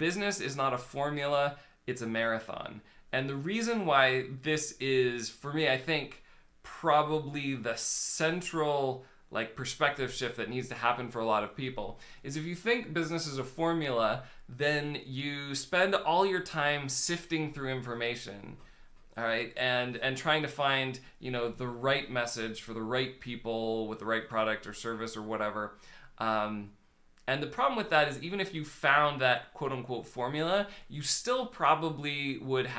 business is not a formula, it's a marathon. And the reason why this is, for me, I think probably the central like perspective shift that needs to happen for a lot of people is if you think business is a formula, then you spend all your time sifting through information, all right, and trying to find, you know, the right message for the right people with the right product or service or whatever. And the problem with that is even if you found that quote unquote formula, you still probably wouldn't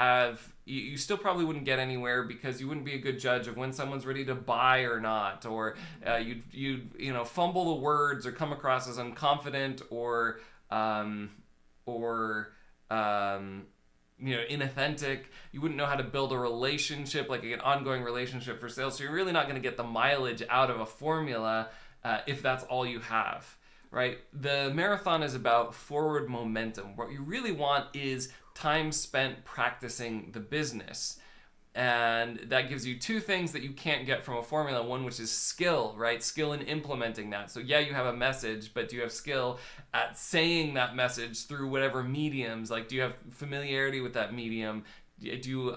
get anywhere because you wouldn't be a good judge of when someone's ready to buy or not, or you'd fumble the words or come across as unconfident or inauthentic. You wouldn't know how to build a relationship, like an ongoing relationship for sales. So you're really not going to get the mileage out of a formula if that's all you have. Right? The marathon is about forward momentum. What you really want is time spent practicing the business. And that gives you two things that you can't get from a formula. One, which is skill, right? Skill in implementing that. So yeah, you have a message, but do you have skill at saying that message through whatever mediums? Like, do you have familiarity with that medium? Do you,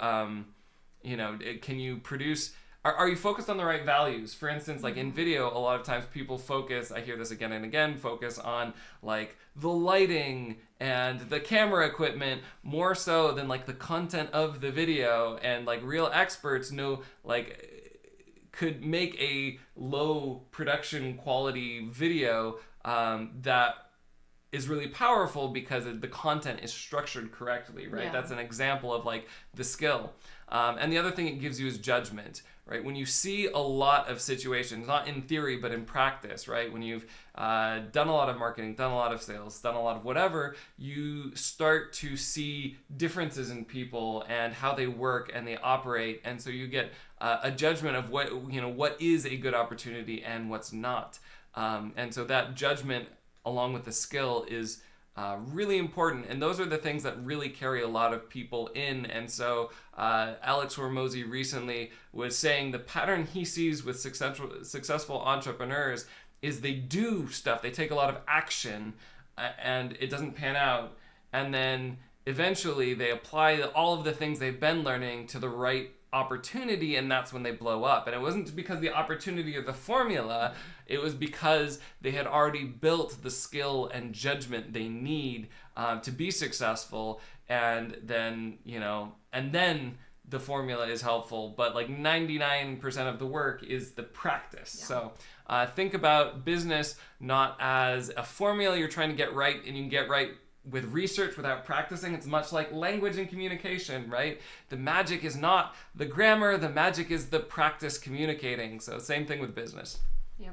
can you produce... Are you focused on the right values? For instance, like in video, a lot of times people focus, I hear this again and again, focus on like the lighting and the camera equipment more so than like the content of the video. And like real experts know, like could make a low production quality video that is really powerful because the content is structured correctly, right? Yeah. That's an example of like the skill. And the other thing it gives you is judgment, right? When you see a lot of situations, not in theory, but in practice, right? When you've done a lot of marketing, done a lot of sales, done a lot of whatever, you start to see differences in people and how they work and they operate. And so you get a judgment of what is a good opportunity and what's not. And so that judgment along with the skill is really important, and those are the things that really carry a lot of people in. And so Alex Hormozy recently was saying the pattern he sees with successful entrepreneurs is they do stuff, they take a lot of action, and it doesn't pan out, and then eventually they apply all of the things they've been learning to the right opportunity, and that's when they blow up. And it wasn't because the opportunity or the formula, it was because they had already built the skill and judgment they need to be successful. And then the formula is helpful, but like 99% of the work is the practice. Yeah. So think about business not as a formula you're trying to get right, and you can get right with research without practicing. It's much like language and communication, right? The magic is not the grammar, the magic is the practice communicating. So same thing with business.